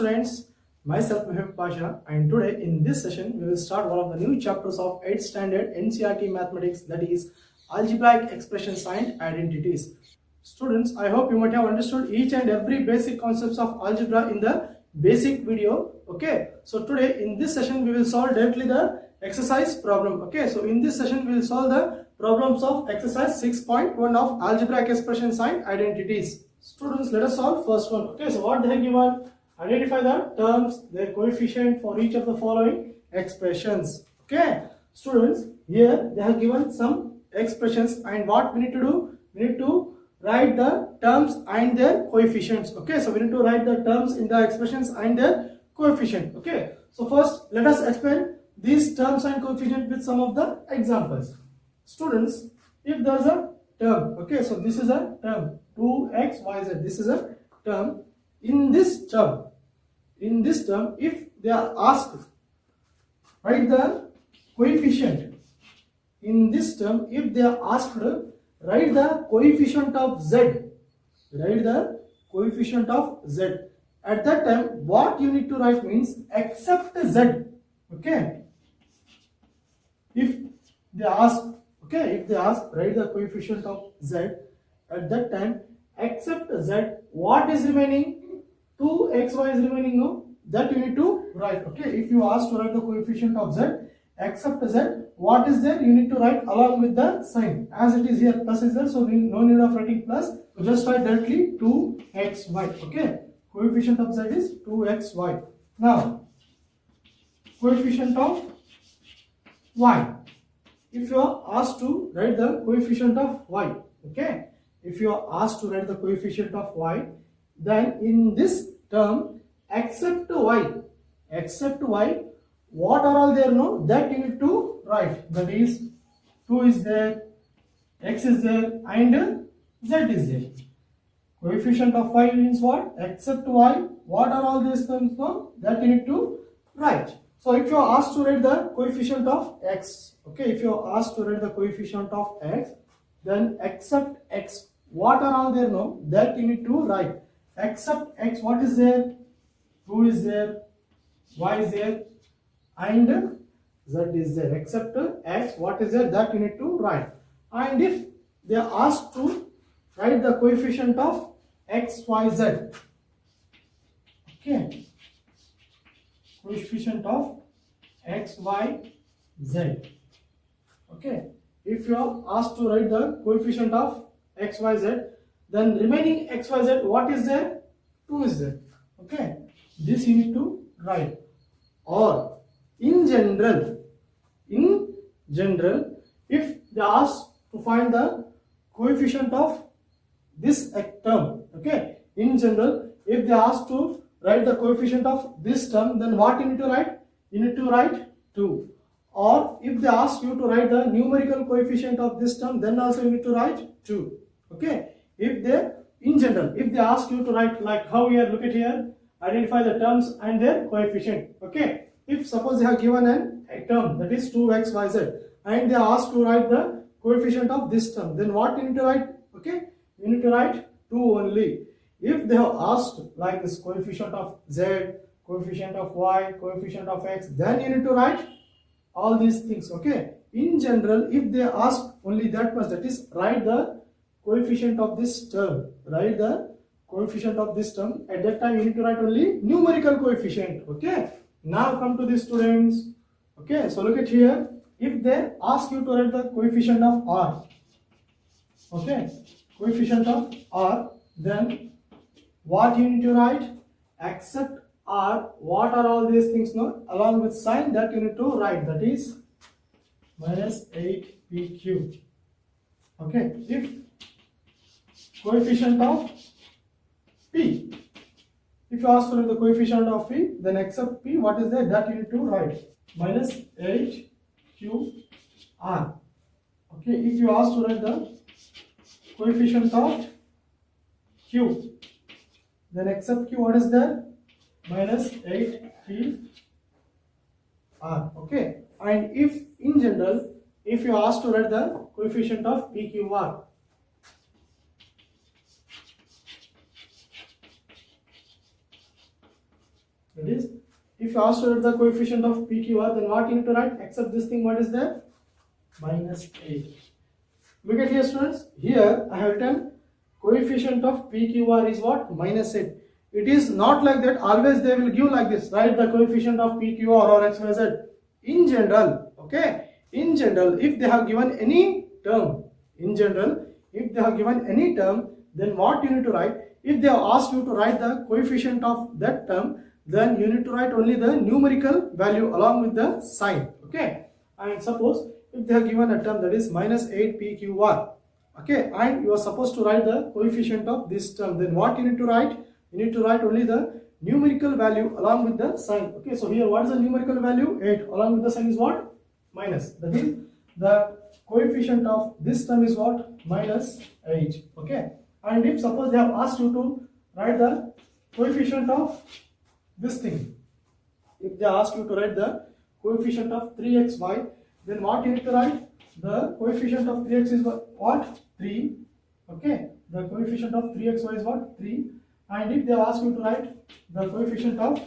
students, myself Mehboob Pasha, and today in this session we will start one of the new chapters of 8th standard NCERT mathematics, that is algebraic expressions and identities. Students, I hope you might have understood each and every basic concepts of algebra in the basic video. Okay, so today in this session we will solve directly the exercise problem. Okay, so in this session we will solve the problems of exercise 6.1 of algebraic expressions and identities. Students, let us solve first one. Okay, so what they have given: identify the terms, their coefficient for each of the following expressions. Okay, students, here they have given some expressions, and what we need to do, we need to write the terms and their coefficients. Okay, so we need to write the terms in the expressions and their coefficient. Okay, so first let us explain these terms and coefficient with some of the examples. Students, if there is a term, okay, so this is a term 2xyz, this is a term. In this term, if they are asked, write the coefficient. In this term, if they are asked, write the coefficient of z. Write the coefficient of z. At that time, what you need to write means except z. Okay. If they ask, write the coefficient of z. At that time, except z, what is remaining? 2xy is remaining, no? That you need to write. Okay. If you ask to write the coefficient of z, except z, what is there? You need to write along with the sign. As it is here, plus is there, so no need of writing plus. So just write directly 2xy. Okay. Coefficient of z is 2xy. Now, coefficient of y. If you are asked to write the coefficient of y, okay. If you are asked to write the coefficient of y, then in this term, except y, what are all there? No, that you need to write. That is, 2 is there, x is there, and z is there. Coefficient of y means what? Except y. What are all these terms? No, that you need to write. So if you are asked to write the coefficient of x, okay, if you are asked to write the coefficient of x, then except x, what are all there? No, that you need to write. Except x, what is there? 2 is there, y is there, and z is there. Except x, what is there? That you need to write. And if they are asked to write the coefficient of x, y, z, okay, coefficient of x, y, z, okay, if you are asked to write the coefficient of x, y, z, then remaining x, y, z, what is there? 2 is there. Okay, this you need to write. Or in general, if they ask to find the coefficient of this term, okay, in general, if they ask to write the coefficient of this term, then what you need to write? You need to write 2. Or if they ask you to write the numerical coefficient of this term, then also you need to write 2. Okay, if they, in general, if they ask you to write like how here, look at here, identify the terms and their coefficient. Okay, if suppose they have given a term that is 2xyz, and they are asked to write the coefficient of this term, then what you need to write? Okay, you need to write 2 only. If they have asked like this coefficient of z, coefficient of y, coefficient of x, then you need to write all these things. Okay, in general, if they ask only that much, that is, write the coefficient of this term, write the coefficient of this term, at that time you need to write only numerical coefficient. Okay, now come to these students. Okay, so look at here, if they ask you to write the coefficient of r, okay, coefficient of r, then what you need to write? Except r, what are all these things? No, along with sign, that you need to write, that is minus 8pq. Okay, if coefficient of p, if you ask for the coefficient of p, then except p, what is there? That you need to write minus 8qr. Okay, if you ask to write the coefficient of q, then except q, what is there? Minus 8pr. Okay, and if in general, if you ask to write the coefficient of pqr, That is, if you ask to write the coefficient of PQR, then what you need to write? Except this thing, what is there? Minus 8. Look at here, students. Here I have written coefficient of PQR is what? Minus 8. It is not like that. Always they will give like this. Write the coefficient of PQR or XYZ. In general, okay. In general, if they have given any term, then what you need to write? If they have asked you to write the coefficient of that term, then you need to write only the numerical value along with the sign. Okay. And suppose if they have given a term that is minus 8 PQR, okay, and you are supposed to write the coefficient of this term, then what you need to write? You need to write only the numerical value along with the sign. Okay, so here what is the numerical value? 8. Along with the sign is what? Minus. That is, the coefficient of this term is what? Minus 8. Okay, and if suppose they have asked you to write the coefficient of this thing, if they ask you to write the coefficient of 3xy, then what you need to write? The coefficient of 3x is what? 3. Okay, the coefficient of 3xy is what? 3. And if they ask you to write the coefficient of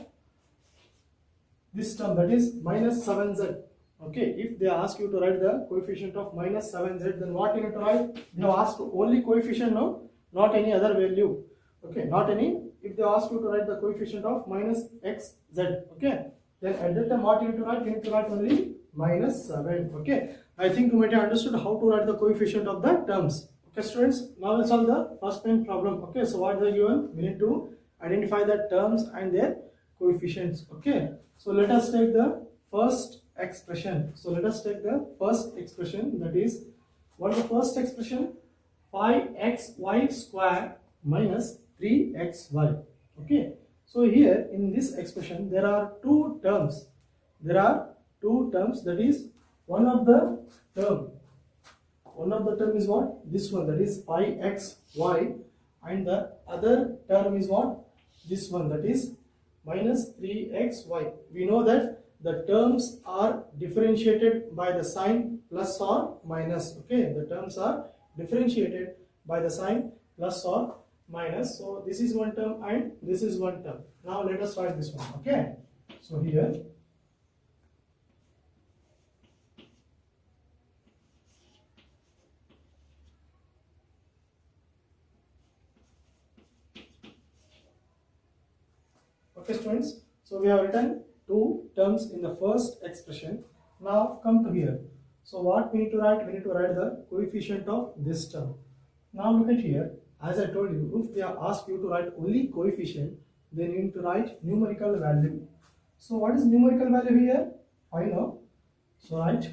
this term, that is minus 7z. Okay, if they ask you to write the coefficient of minus 7z, then what you need to write? They have asked only coefficient, no, not any other value. Okay, not any. If they ask you to write the coefficient of minus xz, okay, then at that time what you need to write? You need to write only minus 7. Okay, I think you might have understood how to write the coefficient of the terms. Okay, students, now we'll solve the first pen problem. Okay, so what is given? We need to identify the terms and their coefficients. Okay, so let us take the first expression. That is, what is the first expression? 5xy square minus 3xy. Okay, so here in this expression there are two terms. That is, one of the term is what? This one, that is 5xy, and the other term is what? This one, that is minus 3xy. We know that the terms are differentiated by the sign plus or minus. Okay, the terms are differentiated by the sign plus or minus. So this is one term and this is one term. Now let us write this one. Okay, so here okay, students, so we have written two terms in the first expression. Now come to here. So what we need to write? We need to write the coefficient of this term. Now look at here. As I told you, if they ask you to write only coefficient, then you need to write numerical value. So what is numerical value here? 5 now. So write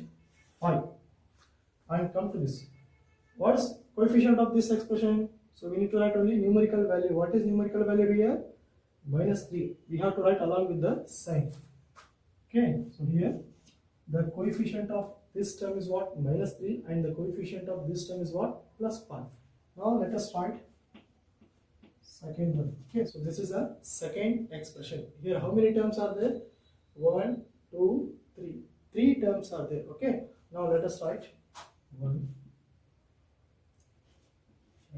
5 and come to this. What is coefficient of this expression? So we need to write only numerical value. What is numerical value here? Minus 3. We have to write along with the sign. Okay, so here the coefficient of this term is what? Minus 3, and the coefficient of this term is what? Plus 5. Now let us write second one. Okay, so this is a second expression. Here how many terms are there? 1, 2, 3. 3 terms are there. Okay, now let us write 1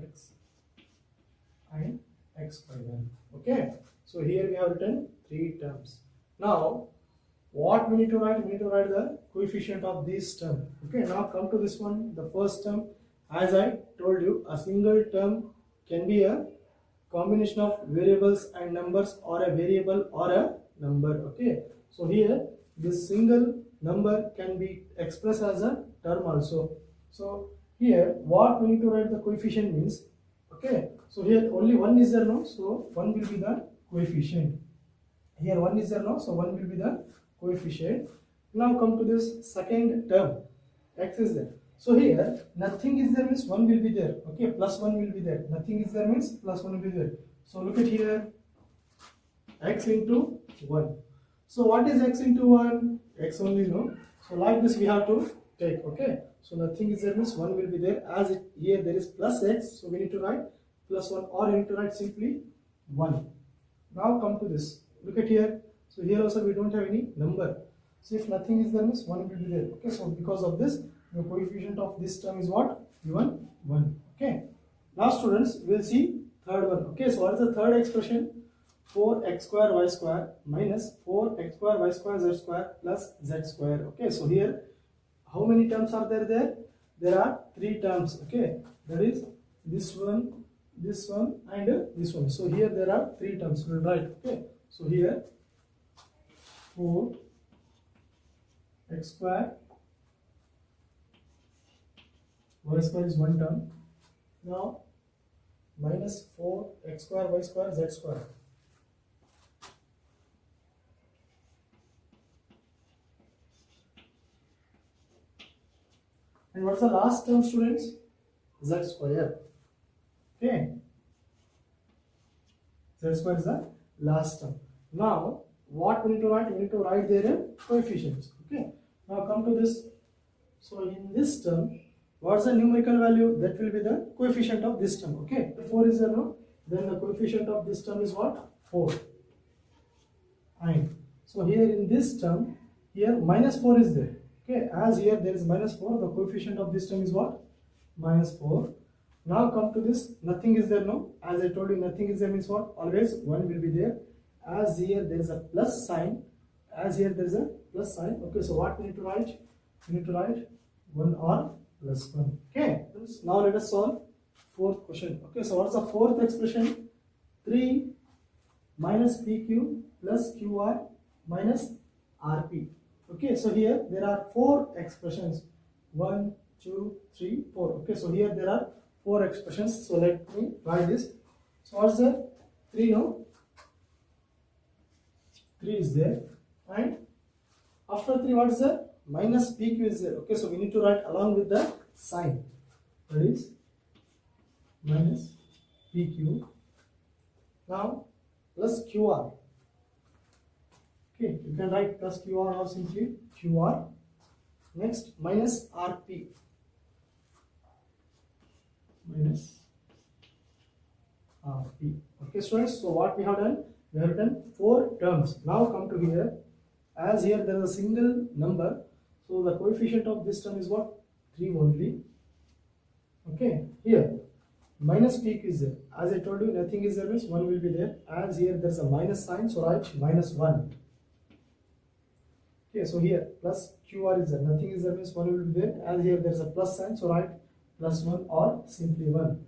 x and x by 1. Okay, so here we have written 3 terms. Now what we need to write? We need to write the coefficient of this term. Okay, now come to this one, the first term. As I told you, a single term can be a combination of variables and numbers, or a variable or a number. Okay, so here this single number can be expressed as a term also. So here what we need to write the coefficient means, okay, so here only 1 is there now, so 1 will be the coefficient. Here 1 is there now, so 1 will be the coefficient. Now come to this second term, x is there. So here nothing is there means 1 will be there. Okay, plus 1 will be there. Nothing is there means plus 1 will be there. So look at here, x into 1. So what is x into 1? X only, no. So like this we have to take. Okay, so nothing is there means 1 will be there. As it here there is plus x, so we need to write plus 1, or you need to write simply 1. Now come to this. Look at here. So here also we don't have any number. So if nothing is there means 1 will be there. Okay, so because of this, the coefficient of this term is what? Given 1. Okay. Now students, we will see third one. Okay, so what is the third expression? 4x square y square minus 4x square y square z square plus z square. Okay, so here how many terms are there? There are three terms. Okay, that is this one, and this one. So here there are three terms. We'll write. Okay, so here 4x square y square is one term. Now minus 4x square y square z square. And what's the last term, students? Z square. Okay, z square is the last term. Now what we need to write? We need to write their coefficients. Okay, now come to this. So in this term, what's the numerical value? That will be the coefficient of this term. Okay, 4 is there, no? Then the coefficient of this term is what? 4. And so here in this term, here minus 4 is there. Okay, as here there is minus 4, the coefficient of this term is what? Minus 4. Now come to this, nothing is there, no? As I told you, nothing is there means what? Always 1 will be there. As here there is a plus sign, as here there is a plus sign. Okay, so what we need to write? We need to write 1 or plus 1. Okay, now let us solve fourth question. Okay, so what's the fourth expression? 3 minus PQ plus QR minus RP. Okay, so here there are four expressions. 1, 2, 3, 4. Okay, so here there are four expressions. So let me write this. So what's the 3? No, 3 is there. And after 3, what's the minus PQ is there. Okay, so we need to write along with the sign. That is minus PQ. Now plus QR. Okay, you can write plus QR or simply QR. Next minus RP. Minus RP. Okay, students, so what we have done? We have written four terms. Now come to here. As here there is a single number, so the coefficient of this term is what? 3 only. Okay, here minus PQ is there. As I told you, nothing is there means 1 will be there. As here there is a minus sign, so write minus 1. Okay, so here plus QR is there. Nothing is there means 1 will be there. As here there is a plus sign, so write plus 1 or simply 1.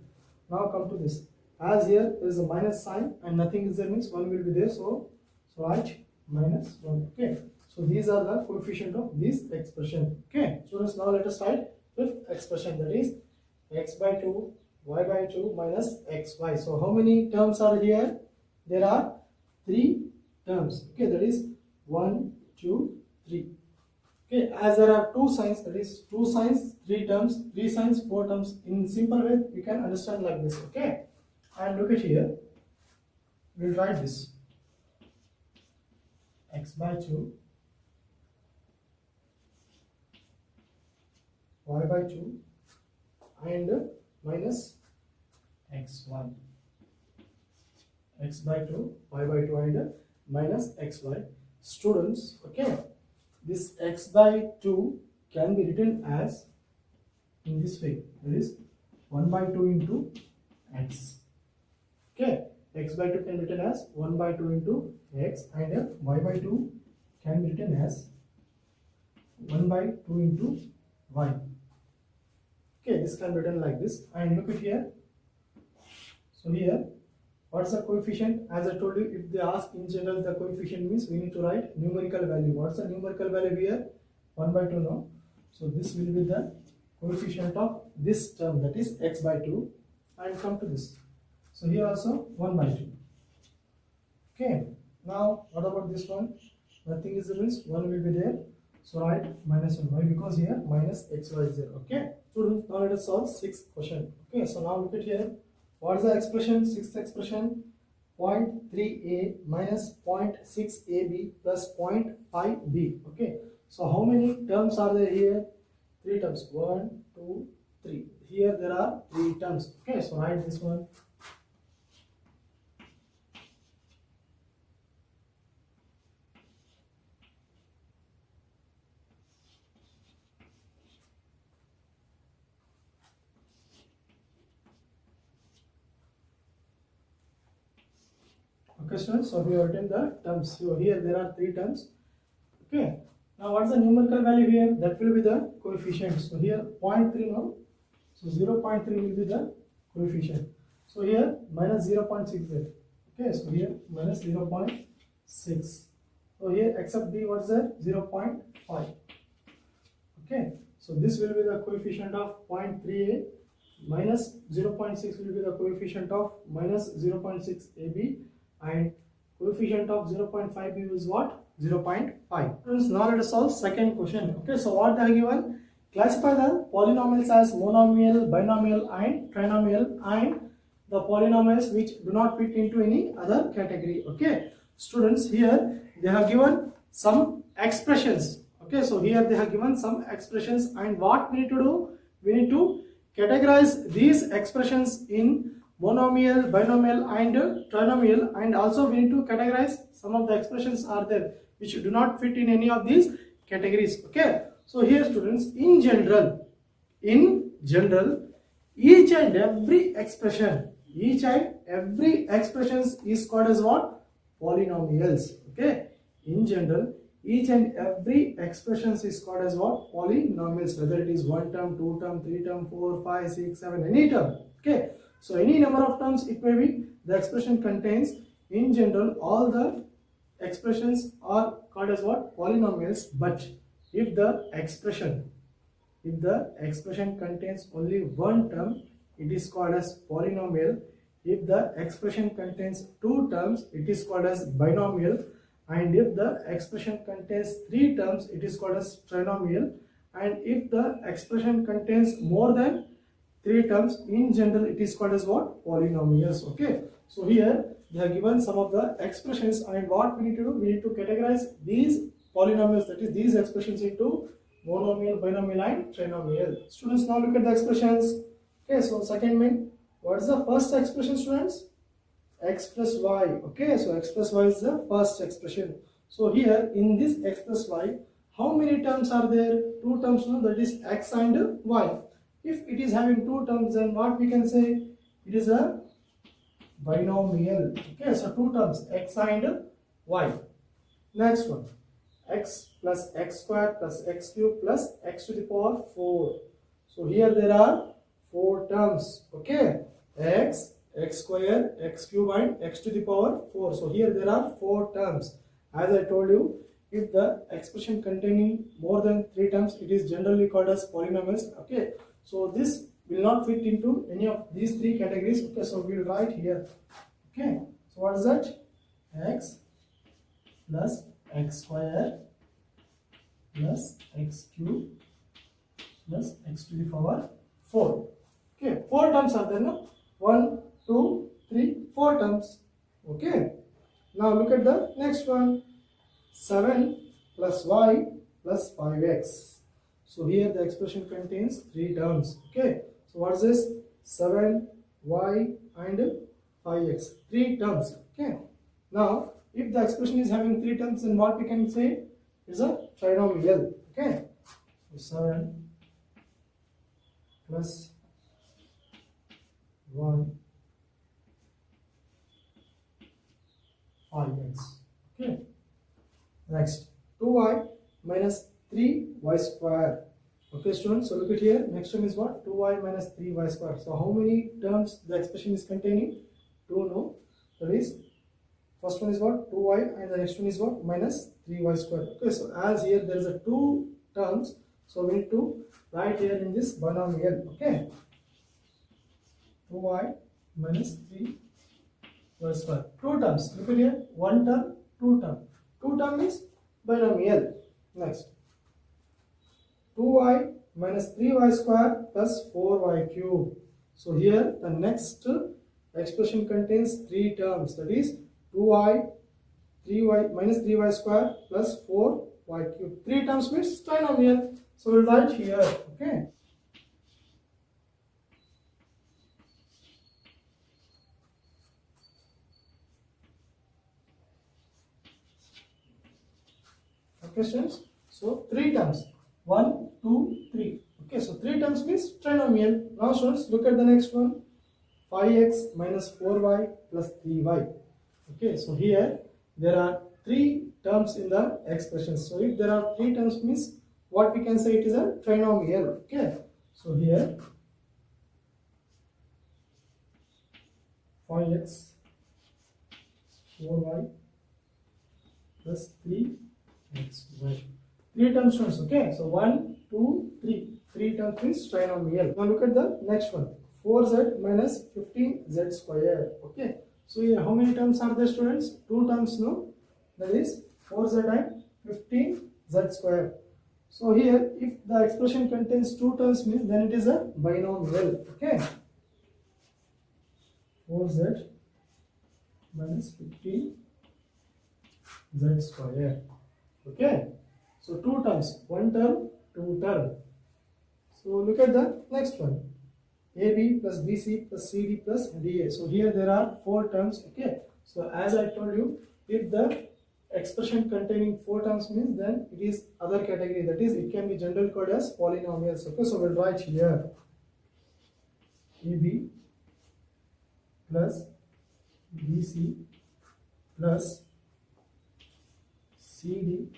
Now come to this. As here there is a minus sign and nothing is there means 1 will be there. So write minus 1. Okay, so these are the coefficient of this expression. Okay, students, now let us write fifth expression, that is x by 2 y by 2 minus xy. So how many terms are here? There are 3 terms. Okay, that is 1, 2, 3. Okay, as there are 2 signs, that is 2 signs, 3 terms, 3 signs, 4 terms. In simple way, we can understand like this. Okay, and look at here. We'll write this x by 2 y by 2 and minus xy. X by 2 y by 2 and minus xy. Students, okay, this x by 2 can be written as in this way, that is 1 by 2 into x. Okay, x by 2 can be written as 1 by 2 into x, and y by 2 can be written as 1 by 2 into y. Okay, this can be written like this. And look at here. So here, what's the coefficient? As I told you, if they ask in general the coefficient means we need to write numerical value. What's the numerical value here? 1 by 2 now. So this will be the coefficient of this term, that is x by 2. And come to this. So here also 1 by 2. Okay, now what about this one? Nothing is there means 1 will be there. So write minus 1. Why? Because here minus xy is there. Okay, students, now let us solve sixth question. Okay, so now look at here. What is the expression? Sixth expression, 0.3a minus 0.6ab plus 0.5b. Okay, so how many terms are there here? 3 terms. 1, 2, 3. Here there are 3 terms. Okay, so write this one. Okay, students, so we have written the terms. So here there are three terms. Okay. Now what is the numerical value here? That will be the coefficient. So here 0.3 now. So 0.3 will be the coefficient. So here minus 0.6 there. Okay, so here minus 0.6. So here except b, what's that? 0.5. Okay, so this will be the coefficient of 0.3a, minus 0.6 will be the coefficient of minus 0.6 ab, and coefficient of 0.5b is what? 0.5. Friends, now let us solve second question. Okay, so what they are given? Classify the polynomials as monomial, binomial and trinomial, and the polynomials which do not fit into any other category. Okay, students, here they have given some expressions. Okay, so here they have given some expressions, and what we need to do? We need to categorize these expressions in monomial, binomial and trinomial, and also we need to categorize some of the expressions are there which do not fit in any of these categories. Okay, so here students, in general, each and every expression is called as what? Polynomials. Okay, in general, each and every expression is called as what? Polynomials, whether it is 1 term, 2 term, 3 term, 4, 5, 6, 7, any term. Okay, so any number of terms it may be, the expression contains. In general, all the expressions are called as what? Polynomials. But if the expression contains only one term, it is called as polynomial. If the expression contains two terms, it is called as binomial. And if the expression contains three terms, it is called as trinomial. And if the expression contains more than three terms, in general it is called as what? Polynomials. Okay, so here they have given some of the expressions, and what we need to do? We need to categorize these polynomials, that is these expressions, into monomial, binomial and trinomial. Students, now look at the expressions. Okay, so second main, what is the first expression, students? X plus y. Okay, so x plus y is the first expression. So here in this x plus y, how many terms are there? Two terms, no? That is x and y. If it is having two terms, then what we can say? It is a binomial. Okay, so two terms, x and y. Next one, x plus x square plus x cube plus x to the power 4. So here there are four terms. Okay, x square, x cube and x to the power 4. So here there are four terms. As I told you, if the expression containing more than three terms, it is generally called as polynomials. Okay, so this will not fit into any of these three categories. Okay, so we will write here. Okay, so what is that? X plus x square plus x cube plus x to the power 4. Okay, four terms are there, no? 1, 2, 3, 4 terms. Okay, now look at the next one. 7 plus y plus 5x. So here the expression contains three terms. Okay, so what is this? 7, y and 5x. Three terms. Okay, now if the expression is having three terms, then what we can say is a trinomial. Okay, so 7 plus 1 5x. Okay, next 2y minus 3y square. Okay, students, so look at here. Next term is what? 2y minus 3y square. So how many terms the expression is containing? 2, no? That is, first one is what? 2y, and the next one is what? Minus 3y square. Okay, so as here there is a two terms, so we need to write here in this binomial. Okay, 2y minus 3y square. Two terms. Look at here. One term, two term. Two term is binomial. Next, 2y minus 3y square plus 4y cube. So here the next expression contains three terms. That is 2y, 3y minus 3y square plus 4y cube. Three terms means trinomial. So we'll write here. Okay. Questions. So three terms, 1, 2, 3. Okay, so three terms means trinomial. Now students, look at the next one. 5x minus 4y plus 3y. Okay, so here there are three terms in the expression. So if there are three terms means what we can say it is a trinomial. Okay, so here 5x 4y plus 3xy. Three terms students. Okay, so 1, 2, 3. Three terms means trinomial. Now look at the next one. 4z minus 15z square. Okay, so here how many terms are there students? Two terms, no? That is 4z and 15z square. So here if the expression contains two terms means then it is a binomial. Okay, 4z minus 15z square. Okay, so two terms, one term, two term. So look at the next one. AB plus BC plus CD plus DA. So here there are four terms. Okay, so as I told you, if the expression containing four terms means then it is other category, that is it can be generally called as polynomials. Okay, so we'll write here AB plus BC plus CD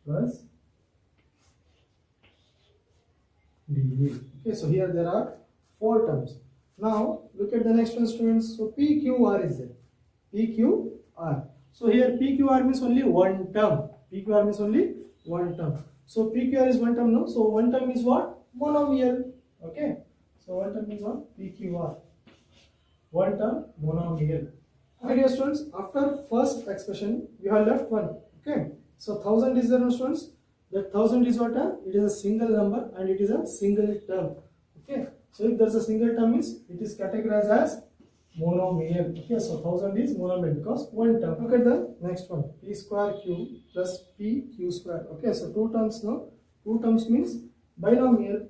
plus DA. Okay, so here there are four terms. Now look at the next one students. So PQR is there. PQR. So here PQR means only one term. PQR means only one term. So PQR is one term, no? So one term is what? Monomial. Okay. So one term is what? PQR. One term monomial. Okay, dear students, after first expression we have left one. Okay. So 1000 is there, no students? That 1000 is what? It is a single number and it is a single term. Okay. So if there is a single term means it is categorized as monomial. Okay, so 1000 is monomial because one term. Look at the next one. P square Q plus PQ square. Okay, so two terms, no? Two terms means binomial.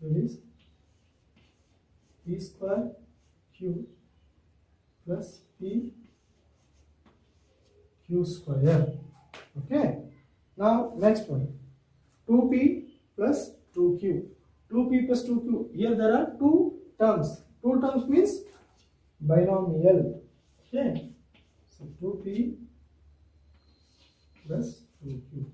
That is P square Q plus PQ square. Okay. Now next one. 2P plus 2Q. 2P plus 2Q. Here there are two terms. Two terms means binomial. Okay. So 2P plus 2Q.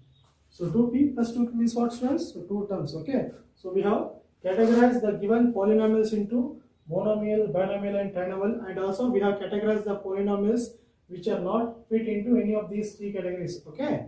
So 2P plus 2Q means what, students? So two terms. Okay. So we have categorized the given polynomials into monomial, binomial and trinomial, and also we have categorized the polynomials which are not fit into any of these three categories. Okay.